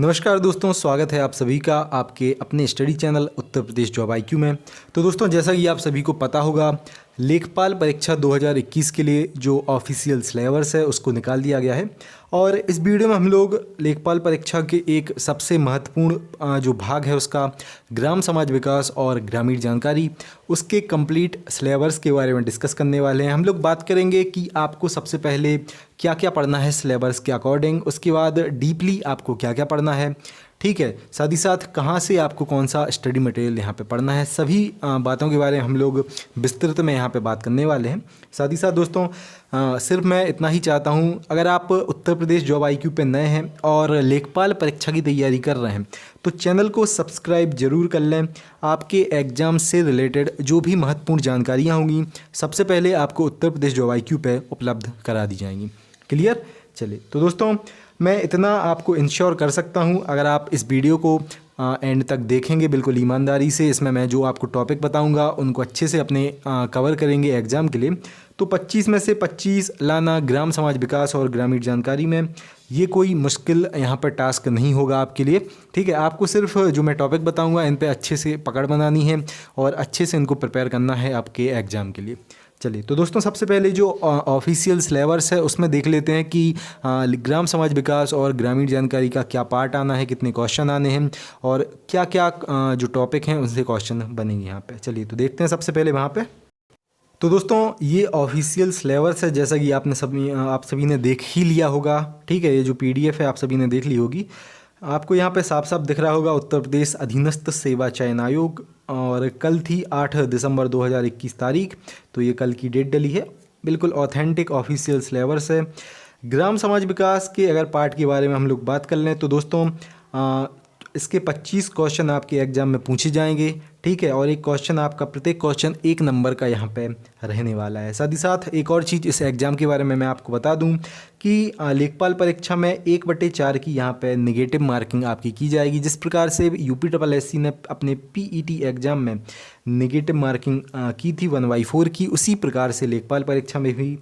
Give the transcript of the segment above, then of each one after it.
नमस्कार दोस्तों, स्वागत है आप सभी का आपके अपने study channel Uttar Pradesh job IQ में। तो दोस्तों, जैसा कि आप सभी को पता होगा, लेखपाल परीक्षा 2021 के लिए जो ऑफिशियल सिलेबस है उसको निकाल दिया गया है। और इस वीडियो में हम लोग लेखपाल परीक्षा के एक सबसे महत्वपूर्ण जो भाग है उसका ग्राम समाज विकास और ग्रामीण जानकारी, उसके कंप्लीट सिलेबस के बारे में डिस्कस करने वाले हैं। हम लोग बात करेंगे कि आपको सबसे पहले क्या क्या पढ़ना है सिलेबस के अकॉर्डिंग, उसके बाद डीपली आपको क्या क्या पढ़ना है, ठीक है, साथ ही साथ कहाँ से आपको कौन सा स्टडी मटेरियल यहाँ पे पढ़ना है, सभी बातों के बारे में हम लोग विस्तृत में यहाँ पे बात करने वाले हैं। साथ ही साथ दोस्तों, सिर्फ मैं इतना ही चाहता हूँ, अगर आप उत्तर प्रदेश जॉब IQ पे नए हैं और लेखपाल परीक्षा की तैयारी कर रहे हैं तो चैनल को सब्सक्राइब जरूर कर लें। आपके एग्ज़ाम से रिलेटेड जो भी महत्वपूर्ण जानकारियाँ होंगी सबसे पहले आपको उत्तर प्रदेश जॉब IQ पे उपलब्ध करा दी जाएंगी। क्लियर? चलिए, तो दोस्तों मैं इतना आपको इंश्योर कर सकता हूं, अगर आप इस वीडियो को एंड तक देखेंगे बिल्कुल ईमानदारी से, इसमें मैं जो आपको टॉपिक बताऊंगा उनको अच्छे से अपने कवर करेंगे एग्ज़ाम के लिए, तो 25 में से 25 लाना ग्राम समाज विकास और ग्रामीण जानकारी में, ये कोई मुश्किल यहाँ पर टास्क नहीं होगा आपके लिए। ठीक है, आपको सिर्फ जो मैं टॉपिक बताऊँगा इन पर अच्छे से पकड़ बनानी है और अच्छे से इनको प्रिपेयर करना है आपके एग्ज़ाम के लिए। चलिए, तो दोस्तों सबसे पहले जो ऑफिशियल सिलेबस है उसमें देख लेते हैं कि ग्राम समाज विकास और ग्रामीण जानकारी का क्या पार्ट आना है, कितने क्वेश्चन आने हैं और क्या क्या जो टॉपिक हैं उनसे क्वेश्चन बनेंगे यहाँ पे। चलिए, तो देखते हैं सबसे पहले वहाँ पे। तो दोस्तों ये ऑफिशियल सिलेबस है, जैसा कि आप सभी ने देख ही लिया होगा। ठीक है, ये जो PDF है आप सभी ने देख ली होगी। आपको यहाँ पे साफ साफ दिख रहा होगा उत्तर प्रदेश अधीनस्थ सेवा चयन आयोग, और कल थी 8 दिसंबर 2021 तारीख, तो ये कल की डेट डली है। बिल्कुल ऑथेंटिक ऑफिशियल सिलेबस है। ग्राम समाज विकास के अगर पार्ट के बारे में हम लोग बात कर लें तो दोस्तों इसके 25 क्वेश्चन आपके एग्ज़ाम में पूछे जाएंगे। ठीक है, और एक क्वेश्चन आपका, प्रत्येक क्वेश्चन 1 नंबर का यहाँ पे रहने वाला है। साथ ही साथ एक और चीज़ इस एग्ज़ाम के बारे में मैं आपको बता दूं कि लेखपाल परीक्षा में 1/4 की यहाँ पे नेगेटिव मार्किंग आपकी की जाएगी। जिस प्रकार से UPSSC ने अपने PET एग्ज़ाम में नेगेटिव मार्किंग की थी 1/4 की, उसी प्रकार से लेखपाल परीक्षा में भी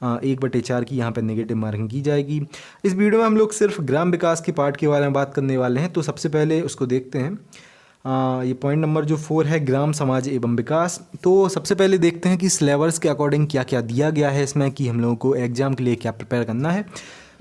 1/4 की यहाँ पर नेगेटिव मार्किंग की जाएगी। इस वीडियो में हम लोग सिर्फ ग्राम विकास के पार्ट के बारे में बात करने वाले हैं, तो सबसे पहले उसको देखते हैं। ये पॉइंट नंबर जो 4 है, ग्राम समाज एवं विकास। तो सबसे पहले देखते हैं कि सिलेबस के अकॉर्डिंग क्या क्या दिया गया है इसमें, कि हम लोगों को एग्ज़ाम के लिए क्या प्रिपेयर करना है।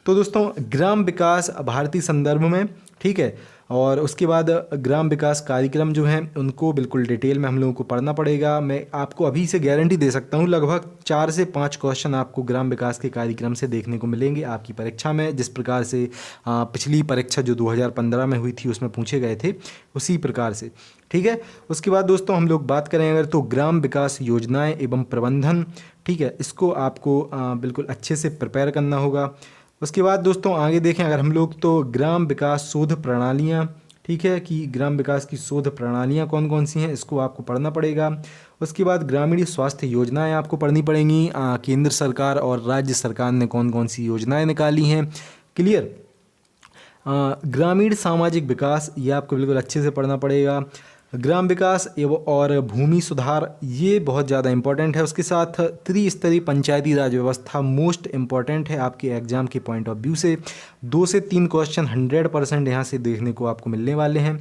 तो दोस्तों ग्राम विकास भारतीय संदर्भ में, ठीक है, और उसके बाद ग्राम विकास कार्यक्रम जो हैं उनको बिल्कुल डिटेल में हम लोगों को पढ़ना पड़ेगा। मैं आपको अभी से गारंटी दे सकता हूँ लगभग 4 से 5 क्वेश्चन आपको ग्राम विकास के कार्यक्रम से देखने को मिलेंगे आपकी परीक्षा में। जिस प्रकार से पिछली परीक्षा जो 2015 में हुई थी उसमें पूछे गए थे, उसी प्रकार से। ठीक है, उसके बाद दोस्तों हम लोग बात करें अगर, तो ग्राम विकास योजनाएँ एवं प्रबंधन, ठीक है, इसको आपको बिल्कुल अच्छे से प्रिपेयर करना होगा। उसके बाद दोस्तों आगे देखें अगर हम लोग, तो ग्राम विकास शोध प्रणालियाँ, ठीक है, कि ग्राम विकास की शोध प्रणालियाँ कौन कौन सी हैं इसको आपको पढ़ना पड़ेगा। उसके बाद ग्रामीण स्वास्थ्य योजनाएं आपको पढ़नी पड़ेंगी, केंद्र सरकार और राज्य सरकार ने कौन कौन सी योजनाएं निकाली हैं। क्लियर? ग्रामीण सामाजिक विकास, ये आपको बिल्कुल अच्छे से पढ़ना पड़ेगा। ग्राम विकास एवं और भूमि सुधार, ये बहुत ज़्यादा इंपॉर्टेंट है। उसके साथ त्रिस्तरीय पंचायती राज व्यवस्था मोस्ट इम्पॉर्टेंट है आपके एग्ज़ाम के पॉइंट ऑफ व्यू से। 2 से 3 क्वेश्चन 100% यहाँ से देखने को आपको मिलने वाले हैं।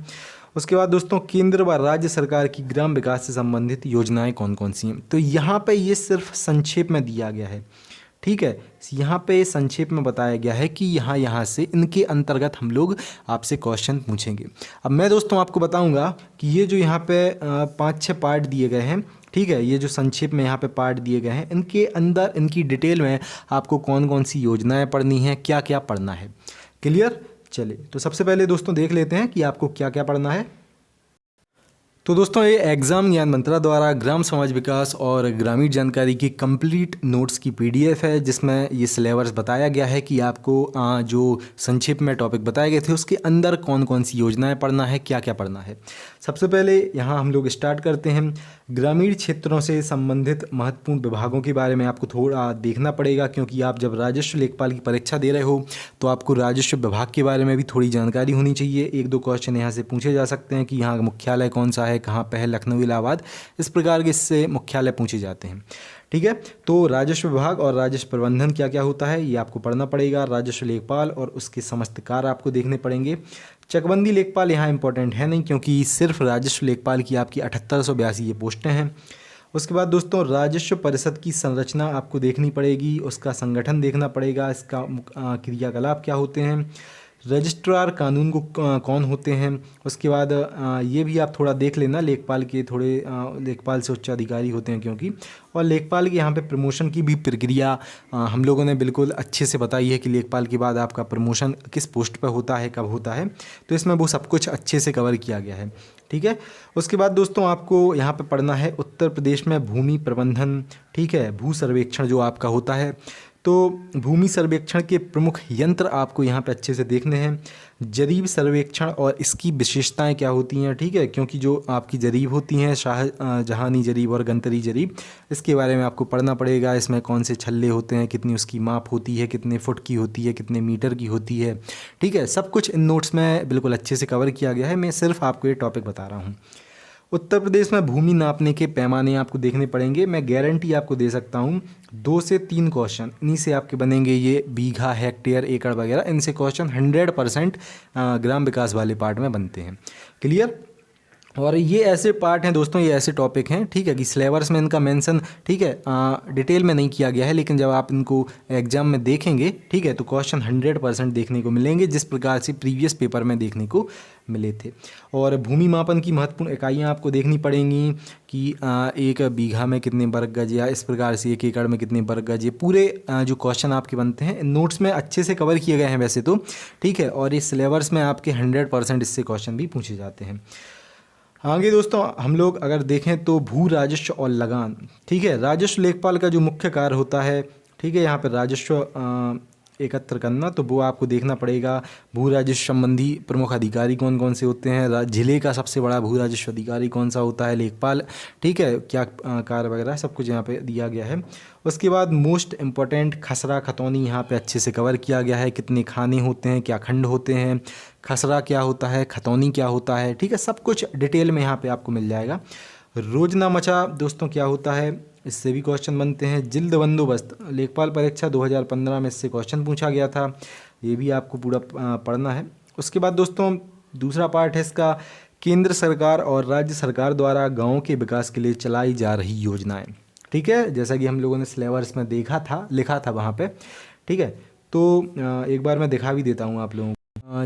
उसके बाद दोस्तों केंद्र व राज्य सरकार की ग्राम विकास से संबंधित योजनाएं कौन कौन सी हैं, तो यहाँ पे ये सिर्फ संक्षेप में दिया गया है। ठीक है, यहाँ पे संक्षेप में बताया गया है कि यहाँ से इनके अंतर्गत हम लोग आपसे क्वेश्चन पूछेंगे। अब मैं दोस्तों आपको बताऊंगा कि ये जो यहाँ पे 5-6 पार्ट दिए गए हैं, ठीक है, ये जो संक्षेप में यहाँ पे पार्ट दिए गए हैं, इनके अंदर इनकी डिटेल में आपको कौन कौन सी योजनाएं पढ़नी हैं, क्या क्या पढ़ना है। क्लियर? चलिए, तो सबसे पहले दोस्तों देख लेते हैं कि आपको क्या क्या पढ़ना है। तो दोस्तों ये एग्ज़ाम ज्ञान मंत्रा द्वारा ग्राम समाज विकास और ग्रामीण जानकारी की कंप्लीट नोट्स की PDF है, जिसमें ये सिलेबस बताया गया है कि आपको जो संक्षेप में टॉपिक बताए गए थे उसके अंदर कौन कौन सी योजनाएं पढ़ना है, क्या क्या पढ़ना है। सबसे पहले यहाँ हम लोग स्टार्ट करते हैं। ग्रामीण क्षेत्रों से संबंधित महत्वपूर्ण विभागों के बारे में आपको थोड़ा देखना पड़ेगा, क्योंकि आप जब राजस्व लेखपाल की परीक्षा दे रहे हो तो आपको राजस्व विभाग के बारे में भी थोड़ी जानकारी होनी चाहिए। 1-2 क्वेश्चन यहाँ से पूछे जा सकते हैं कि यहाँ मुख्यालय कौन सा है, कहाँ पे है, लखनऊ, इलाहाबाद, इस प्रकार के इससे मुख्यालय पूछे जाते हैं। ठीक है। तो राजस्व विभाग और राजस्व प्रबंधन क्या क्या होता है ये आपको पढ़ना पड़ेगा। राजस्व लेखपाल और उसके समस्त कार्य आपको देखने पड़ेंगे। चकबंदी लेखपाल यहाँ इंपॉर्टेंट है नहीं, क्योंकि सिर्फ राजस्व लेखपाल की आपकी 7882 ये पोस्टें हैं। उसके बाद दोस्तों राजस्व परिषद की संरचना आपको देखनी पड़ेगी, उसका संगठन देखना पड़ेगा, इसका क्रियाकलाप क्या होते हैं, रजिस्ट्रार कानून को कौन होते हैं। उसके बाद ये भी आप थोड़ा देख लेना, लेखपाल के थोड़े लेखपाल से उच्च अधिकारी होते हैं क्योंकि, और लेखपाल की यहाँ पे प्रमोशन की भी प्रक्रिया हम लोगों ने बिल्कुल अच्छे से बताई है कि लेखपाल के बाद आपका प्रमोशन किस पोस्ट पर होता है, कब होता है, तो इसमें वो सब कुछ अच्छे से कवर किया गया है। ठीक है। उसके बाद दोस्तों आपको यहाँ पे पढ़ना है उत्तर प्रदेश में भूमि प्रबंधन, ठीक है, भू सर्वेक्षण जो आपका होता है। तो भूमि सर्वेक्षण के प्रमुख यंत्र आपको यहाँ पे अच्छे से देखने हैं। जरीब सर्वेक्षण और इसकी विशेषताएं क्या होती हैं, ठीक है, क्योंकि जो आपकी जरीब होती हैं शाहजहानी जरीब और गंतरी जरीब, इसके बारे में आपको पढ़ना पड़ेगा। इसमें कौन से छल्ले होते हैं, कितनी उसकी माप होती है, कितने फुट की होती है, कितने मीटर की होती है, ठीक है, सब कुछ इन नोट्स में बिल्कुल अच्छे से कवर किया गया है। मैं सिर्फ आपको ये टॉपिक बता रहा हूँ। उत्तर प्रदेश में भूमि नापने के पैमाने आपको देखने पड़ेंगे। मैं गारंटी आपको दे सकता हूँ 2 से 3 क्वेश्चन इन्हीं से आपके बनेंगे, ये बीघा, हेक्टेयर, एकड़ वगैरह, इनसे क्वेश्चन 100% ग्राम विकास वाले पार्ट में बनते हैं। क्लियर। और ये ऐसे पार्ट हैं दोस्तों, ये ऐसे टॉपिक हैं, ठीक है, कि सिलेबस में इनका मेंशन, ठीक है, डिटेल में नहीं किया गया है, लेकिन जब आप इनको एग्जाम में देखेंगे, ठीक है, तो क्वेश्चन 100% देखने को मिलेंगे, जिस प्रकार से प्रीवियस पेपर में देखने को मिले थे। और भूमि मापन की महत्वपूर्ण इकाइयाँ आपको देखनी पड़ेंगी कि 1 बीघा में कितने वर्ग गज, या इस प्रकार से 1 एकड़ में कितने वर्ग गज, ये पूरे जो क्वेश्चन आपके बनते हैं नोट्स में अच्छे से कवर किए गए हैं वैसे तो, ठीक है, और इस सिलेबस में आपके 100% इससे क्वेश्चन भी पूछे जाते हैं। आगे दोस्तों हम लोग अगर देखें तो भू राजस्व और लगान, ठीक है, राजस्व लेखपाल का जो मुख्य कार्य होता है, ठीक है, यहाँ पर राजस्व एकत्र करना, तो वो आपको देखना पड़ेगा। भू राजस्व संबंधी प्रमुख अधिकारी कौन कौन से होते हैं, जिले का सबसे बड़ा भू राजस्व अधिकारी कौन सा होता है, लेखपाल, ठीक है, क्या कार्य वगैरह सब कुछ यहाँ पे दिया गया है। उसके बाद मोस्ट इम्पोर्टेंट खसरा खतौनी यहाँ पे अच्छे से कवर किया गया है, कितने खाने होते हैं, क्या खंड होते हैं, खसरा क्या होता है, खतौनी क्या होता है, ठीक है, सब कुछ डिटेल में यहाँ पे आपको मिल जाएगा। रोजनामचा दोस्तों क्या होता है, इससे भी क्वेश्चन बनते हैं। जिल्द बंदोबस्त लेखपाल परीक्षा 2015 में इससे क्वेश्चन पूछा गया था, ये भी आपको पूरा पढ़ना है। उसके बाद दोस्तों दूसरा पार्ट है इसका, केंद्र सरकार और राज्य सरकार द्वारा गाँव के विकास के लिए चलाई जा रही योजनाएं, ठीक है, जैसा कि हम लोगों ने सिलेबस में देखा था, लिखा था वहाँ पे, ठीक है। तो एक बार मैं दिखा भी देता हूँ आप लोगों को।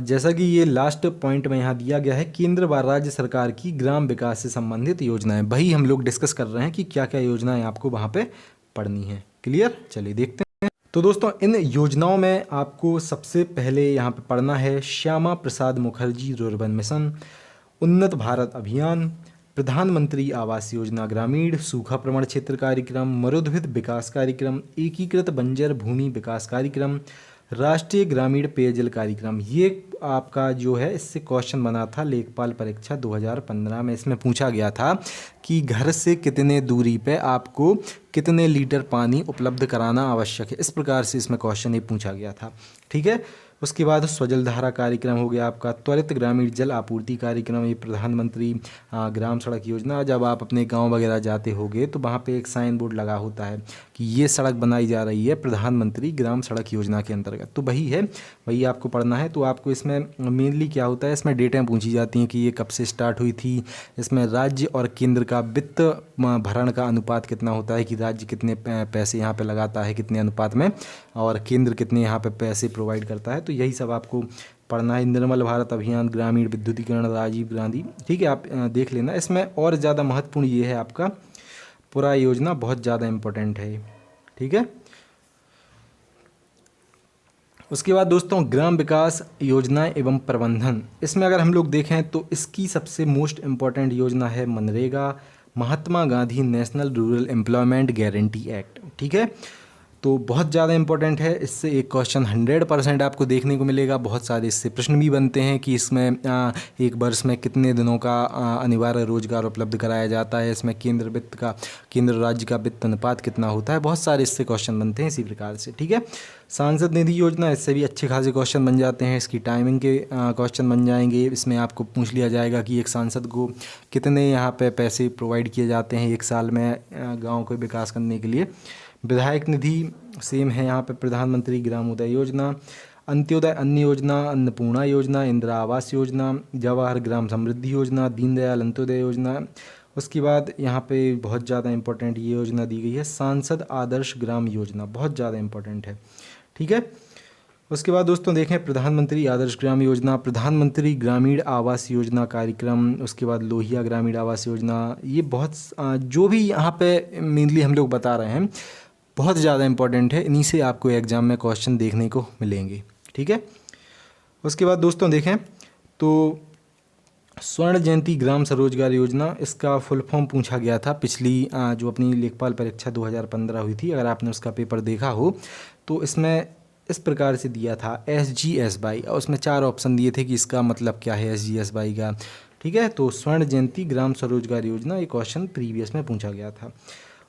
जैसा कि ये लास्ट पॉइंट में यहाँ दिया गया है, केंद्र व राज्य सरकार की ग्राम विकास से संबंधित योजनाएं, वही हम लोग डिस्कस कर रहे हैं कि क्या क्या योजनाएं आपको वहाँ पे पढ़नी है। क्लियर, चलिए देखते हैं। तो दोस्तों इन योजनाओं में आपको सबसे पहले यहाँ पे पढ़ना है श्यामा प्रसाद मुखर्जी रुर्बन मिशन, उन्नत भारत अभियान, प्रधानमंत्री आवास योजना ग्रामीण, सूखा प्रवण क्षेत्र कार्यक्रम, मरुद्भिद विकास कार्यक्रम, एकीकृत बंजर भूमि विकास कार्यक्रम, राष्ट्रीय ग्रामीण पेयजल कार्यक्रम। ये आपका जो है इससे क्वेश्चन बना था लेखपाल परीक्षा 2015 में। इसमें पूछा गया था कि घर से कितने दूरी पे आपको कितने लीटर पानी उपलब्ध कराना आवश्यक है, इस प्रकार से इसमें क्वेश्चन ये पूछा गया था, ठीक है। उसके बाद स्वजल धारा कार्यक्रम हो गया आपका, त्वरित ग्रामीण जल आपूर्ति कार्यक्रम, ये प्रधानमंत्री ग्राम सड़क योजना। जब आप अपने गांव वगैरह जाते होगे तो वहाँ पे एक साइन बोर्ड लगा होता है कि ये सड़क बनाई जा रही है प्रधानमंत्री ग्राम सड़क योजना के अंतर्गत, तो वही है, वही आपको पढ़ना है। तो आपको इसमें मेनली क्या होता है, इसमें डेटें पूछी जाती हैं कि ये कब से स्टार्ट हुई थी, इसमें राज्य और केंद्र का वित्त भरण का अनुपात कितना होता है, कि राज्य कितने पैसे यहाँ पे लगाता है कितने अनुपात में, और केंद्र कितने यहाँ पे पैसे प्रोवाइड करता है, तो यही सब आपको पढ़ना है। निर्मल भारत अभियान, ग्रामीण विद्युतीकरण, राजीव गांधी, ठीक है, आप देख लेना। इसमें और ज़्यादा महत्वपूर्ण ये है आपका पूरा योजना बहुत ज़्यादा इम्पोर्टेंट है, ठीक है। उसके बाद दोस्तों ग्राम विकास योजनाएं एवं प्रबंधन, इसमें अगर हम लोग देखें तो इसकी सबसे मोस्ट इम्पॉर्टेंट योजना है मनरेगा, Mahatma Gandhi national rural employment guarantee act, ठीक है। तो बहुत ज़्यादा इंपॉर्टेंट है। इससे एक क्वेश्चन 100% आपको देखने को मिलेगा। बहुत सारे इससे प्रश्न भी बनते हैं कि इसमें एक वर्ष में कितने दिनों का अनिवार्य रोजगार उपलब्ध कराया जाता है, इसमें केंद्र राज्य का वित्त अनुपात कितना होता है। बहुत सारे इससे क्वेश्चन बनते हैं इसी प्रकार से, ठीक है। सांसद निधि योजना, इससे भी अच्छे खासे क्वेश्चन बन जाते हैं। इसकी टाइमिंग के क्वेश्चन बन जाएंगे। इसमें आपको पूछ लिया जाएगा कि एक सांसद को कितने यहाँ पे पैसे प्रोवाइड किए जाते हैं एक साल में गाँव को विकास करने के लिए। विधायक निधि सेम है यहाँ पे। प्रधानमंत्री ग्रामोदय योजना, अंत्योदय अन्न योजना, अन्नपूर्णा योजना, इंदिरा आवास योजना, जवाहर ग्राम समृद्धि योजना, दीनदयाल अंत्योदय योजना। उसके बाद यहाँ पे बहुत ज़्यादा इंपॉर्टेंट ये योजना दी गई है, सांसद आदर्श ग्राम योजना, बहुत ज़्यादा इंपॉर्टेंट है, ठीक है। उसके बाद दोस्तों देखें प्रधानमंत्री आदर्श ग्राम योजना, प्रधानमंत्री ग्रामीण आवास योजना कार्यक्रम, उसके बाद लोहिया ग्रामीण आवास योजना। ये बहुत जो भी यहाँ पे मेनली हम लोग बता रहे हैं बहुत ज़्यादा इंपॉर्टेंट है। इन्हीं से आपको एग्ज़ाम में क्वेश्चन देखने को मिलेंगे, ठीक है। उसके बाद दोस्तों देखें तो स्वर्ण जयंती ग्राम स्वरोजगार योजना, इसका फुल फॉर्म पूछा गया था पिछली जो अपनी लेखपाल परीक्षा 2015 हुई थी। अगर आपने उसका पेपर देखा हो तो इसमें इस प्रकार से दिया था SGSY, और उसमें 4 ऑप्शन दिए थे कि इसका मतलब क्या है SGSY का, ठीक है। तो स्वर्ण जयंती ग्राम स्वरोजगार योजना ये क्वेश्चन प्रीवियस में पूछा गया था।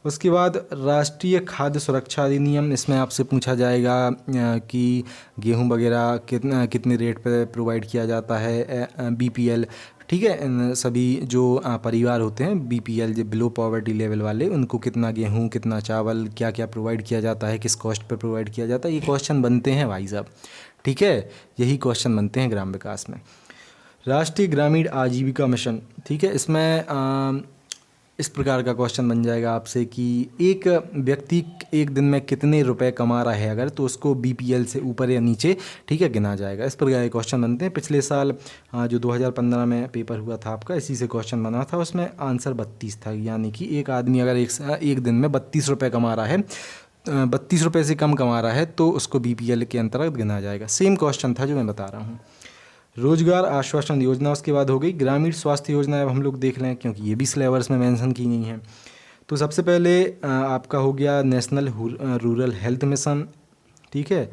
उसके बाद राष्ट्रीय खाद्य सुरक्षा अधिनियम, इसमें आपसे पूछा जाएगा कि गेहूं वगैरह कितने रेट पे प्रोवाइड किया जाता है, BPL, ठीक है। सभी जो परिवार होते हैं BPL जो बिलो पॉवर्टी लेवल वाले, उनको कितना गेहूं, कितना चावल, क्या क्या प्रोवाइड किया जाता है, किस कॉस्ट पे प्रोवाइड किया जाता है, ये क्वेश्चन बनते हैं भाई साहब, ठीक है। यही क्वेश्चन बनते हैं ग्राम विकास में। राष्ट्रीय ग्रामीण आजीविका मिशन, ठीक है। इसमें इस प्रकार का क्वेश्चन बन जाएगा आपसे कि एक व्यक्ति एक दिन में कितने रुपए कमा रहा है अगर, तो उसको BPL से ऊपर या नीचे, ठीक है, गिना जाएगा। इस प्रकार के क्वेश्चन बनते हैं। पिछले साल जो 2015 में पेपर हुआ था आपका, इसी से क्वेश्चन बना था। उसमें आंसर 32 था, यानी कि एक आदमी अगर एक दिन में 32 रुपये कमा रहा है, 32 रुपये से कम कमा रहा है, तो उसको BPL के अंतर्गत गिना जाएगा। सेम क्वेश्चन था जो मैं बता रहा हूँ। रोजगार आश्वासन योजना उसके बाद हो गई। ग्रामीण स्वास्थ्य योजना अब हम लोग देख लें, क्योंकि ये भी सिलेबस में मेंशन की गई हैं। तो सबसे पहले आपका हो गया नेशनल रूरल हेल्थ मिशन, ठीक है।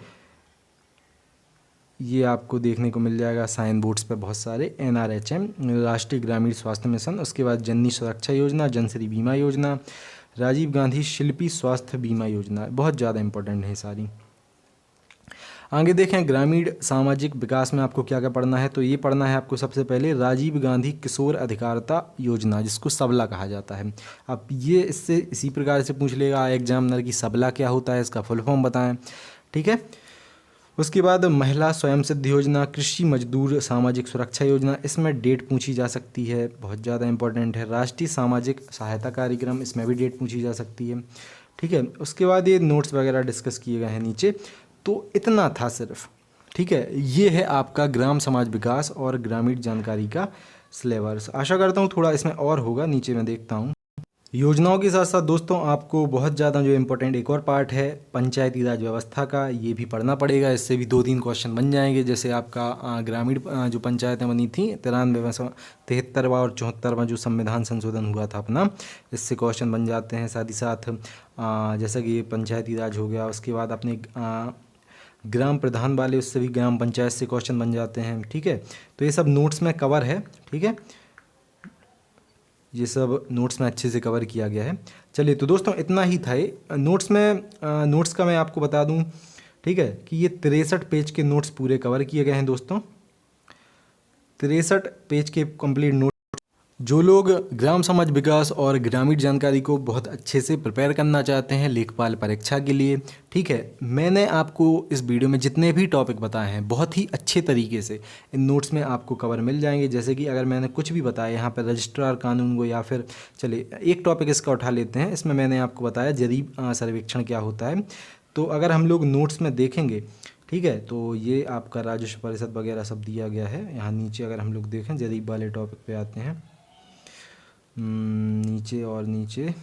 ये आपको देखने को मिल जाएगा साइन बोर्ड्स पे बहुत सारे। NRHM राष्ट्रीय ग्रामीण स्वास्थ्य मिशन। उसके बाद जननी सुरक्षा योजना, जनश्री बीमा योजना, राजीव गांधी शिल्पी स्वास्थ्य बीमा योजना, बहुत ज़्यादा इंपॉर्टेंट है सारी। आगे देखें ग्रामीण सामाजिक विकास में आपको क्या क्या पढ़ना है, तो ये पढ़ना है आपको सबसे पहले राजीव गांधी किशोर अधिकारिता योजना, जिसको सबला कहा जाता है। अब ये इससे इसी प्रकार से पूछ लेगा एग्जामिनर की सबला क्या होता है, इसका फुल फॉर्म बताएं, ठीक है। उसके बाद महिला स्वयं सिद्ध योजना, कृषि मजदूर सामाजिक सुरक्षा योजना, इसमें डेट पूछी जा सकती है, बहुत ज़्यादा इंपॉर्टेंट है। राष्ट्रीय सामाजिक सहायता कार्यक्रम, इसमें भी डेट पूछी जा सकती है, ठीक है। उसके बाद ये नोट्स वगैरह डिस्कस किए गए हैं नीचे। तो इतना था सिर्फ, ठीक है। ये है आपका ग्राम समाज विकास और ग्रामीण जानकारी का सिलेबस। आशा करता हूँ थोड़ा इसमें और होगा, नीचे मैं देखता हूँ। योजनाओं के साथ साथ दोस्तों आपको बहुत ज़्यादा जो इम्पोर्टेंट एक और पार्ट है पंचायती राज व्यवस्था का, ये भी पढ़ना पड़ेगा। इससे भी 2-3 क्वेश्चन बन जाएंगे। जैसे आपका ग्रामीण जो पंचायतें बनी थी 73वां और 74वां जो संविधान संशोधन हुआ था अपना, इससे क्वेश्चन बन जाते हैं। साथ ही साथ जैसा कि ये पंचायती राज हो गया, उसके बाद अपने ग्राम प्रधान वाले, उससे भी ग्राम पंचायत से क्वेश्चन बन जाते हैं, ठीक है। तो ये सब नोट्स में कवर है, ठीक है। ये सब नोट्स में अच्छे से कवर किया गया है। चलिए तो दोस्तों इतना ही था ये नोट्स में। नोट्स का मैं आपको बता दूं, ठीक है, कि ये 63 पेज के नोट्स पूरे कवर किए गए हैं दोस्तों। 63 पेज के कंप्लीट नोट। जो लोग ग्राम समाज विकास और ग्रामीण जानकारी को बहुत अच्छे से प्रिपेयर करना चाहते हैं लेखपाल परीक्षा के लिए, ठीक है, मैंने आपको इस वीडियो में जितने भी टॉपिक बताए हैं बहुत ही अच्छे तरीके से इन नोट्स में आपको कवर मिल जाएंगे। जैसे कि अगर मैंने कुछ भी बताया यहाँ पर रजिस्ट्रार कानून को, या फिर चलिए एक टॉपिक इसका उठा लेते हैं। इसमें मैंने आपको बताया जरीब सर्वेक्षण क्या होता है। तो अगर हम लोग नोट्स में देखेंगे, ठीक है, तो ये आपका राजस्व परिषद वगैरह सब दिया गया है। यहाँ नीचे अगर हम लोग देखें जरीब वाले टॉपिक पे आते हैं, नीचे और नीचे,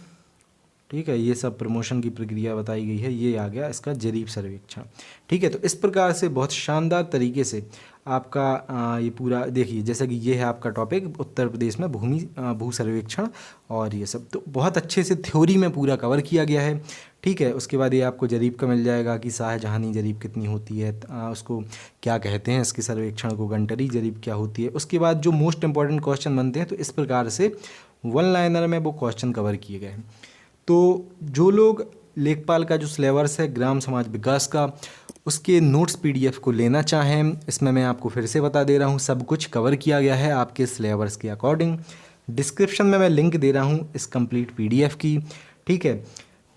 ठीक है, ये सब प्रमोशन की प्रक्रिया बताई गई है। ये आ गया इसका जरीब सर्वेक्षण, ठीक है। तो इस प्रकार से बहुत शानदार तरीके से आपका ये पूरा देखिए, जैसा कि ये है आपका टॉपिक उत्तर प्रदेश में भू सर्वेक्षण, और ये सब तो बहुत अच्छे से थ्योरी में पूरा कवर किया गया है, ठीक है। उसके बाद ये आपको जरीब का मिल जाएगा कि शाहजहानी जरीब कितनी होती है, उसको क्या कहते हैं, इसके सर्वेक्षण को गंटरी जरीब क्या होती है। उसके बाद जो मोस्ट इंपॉर्टेंट क्वेश्चन बनते हैं, तो इस प्रकार से वन लाइनर में वो क्वेश्चन कवर किए गए हैं। तो जो लोग लेखपाल का जो सिलेबस है ग्राम समाज विकास का, उसके नोट्स पीडीएफ को लेना चाहें, इसमें मैं आपको फिर से बता दे रहा हूँ, सब कुछ कवर किया गया है आपके सिलेबस के अकॉर्डिंग। डिस्क्रिप्शन में मैं लिंक दे रहा हूँ इस कंप्लीट पीडीएफ की। ठीक है,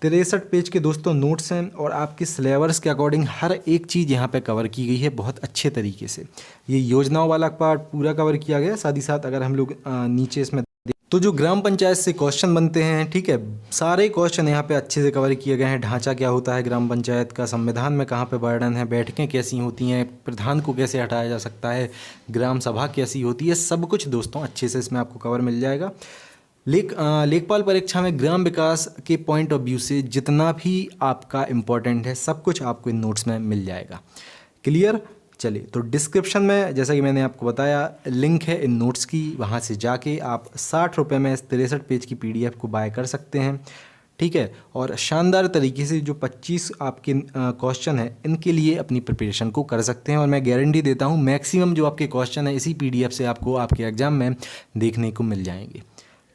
63 पेज के दोस्तों नोट्स हैं और आपके सिलेबस के अकॉर्डिंग हर एक चीज़ यहाँ पे कवर की गई है बहुत अच्छे तरीके से। ये योजनाओं वाला पार्ट पूरा कवर किया गया है। साथ ही साथ अगर हम लोग नीचे इसमें तो जो ग्राम पंचायत से क्वेश्चन बनते हैं, ठीक है, सारे क्वेश्चन यहाँ पे अच्छे से कवर किए गए हैं। ढांचा क्या होता है ग्राम पंचायत का, संविधान में कहाँ पे वर्णन है, बैठकें कैसी होती हैं, प्रधान को कैसे हटाया जा सकता है, ग्राम सभा कैसी होती है, सब कुछ दोस्तों अच्छे से इसमें आपको कवर मिल जाएगा। लेखपाल परीक्षा में ग्राम विकास के पॉइंट ऑफ व्यू से जितना भी आपका इम्पोर्टेंट है सब कुछ आपको इन नोट्स में मिल जाएगा। क्लियर? चलिए, तो डिस्क्रिप्शन में जैसा कि मैंने आपको बताया लिंक है इन नोट्स की, वहाँ से जाके आप 60 रुपये में 63 पेज की पीडीएफ को बाय कर सकते हैं। ठीक है, और शानदार तरीके से जो 25 आपके क्वेश्चन है इनके लिए अपनी प्रिपरेशन को कर सकते हैं। और मैं गारंटी देता हूँ मैक्सिमम जो आपके क्वेश्चन है इसी पीडीएफ से आपको आपके एग्ज़ाम में देखने को मिल जाएंगे।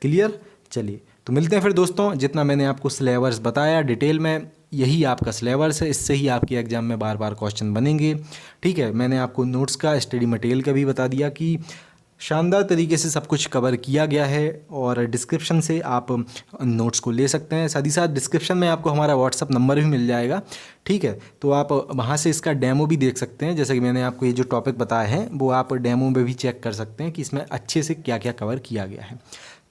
क्लियर? चलिए, तो मिलते हैं फिर दोस्तों। जितना मैंने आपको सिलेबस बताया डिटेल में, यही आपका सिलेबस है, इससे ही आपके एग्ज़ाम में बार बार क्वेश्चन बनेंगे। ठीक है, मैंने आपको नोट्स का, स्टडी मटेरियल का भी बता दिया कि शानदार तरीके से सब कुछ कवर किया गया है और डिस्क्रिप्शन से आप नोट्स को ले सकते हैं। साथ ही साथ डिस्क्रिप्शन में आपको हमारा व्हाट्सअप नंबर भी मिल जाएगा। ठीक है, तो आप वहाँ से इसका डेमो भी देख सकते हैं। जैसे कि मैंने आपको ये जो टॉपिक बताए हैं वो आप डेमो में भी चेक कर सकते हैं कि इसमें अच्छे से क्या क्या कवर किया गया है।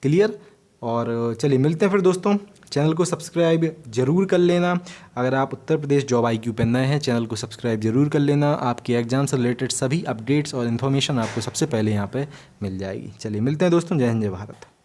क्लियर? और चलिए मिलते हैं फिर दोस्तों। चैनल को सब्सक्राइब जरूर कर लेना। अगर आप उत्तर प्रदेश जॉब IQ पे नए हैं, चैनल को सब्सक्राइब जरूर कर लेना। आपके एग्जाम से रिलेटेड सभी अपडेट्स और इन्फॉर्मेशन आपको सबसे पहले यहाँ पे मिल जाएगी। चलिए मिलते हैं दोस्तों। जय हिंद, जय भारत।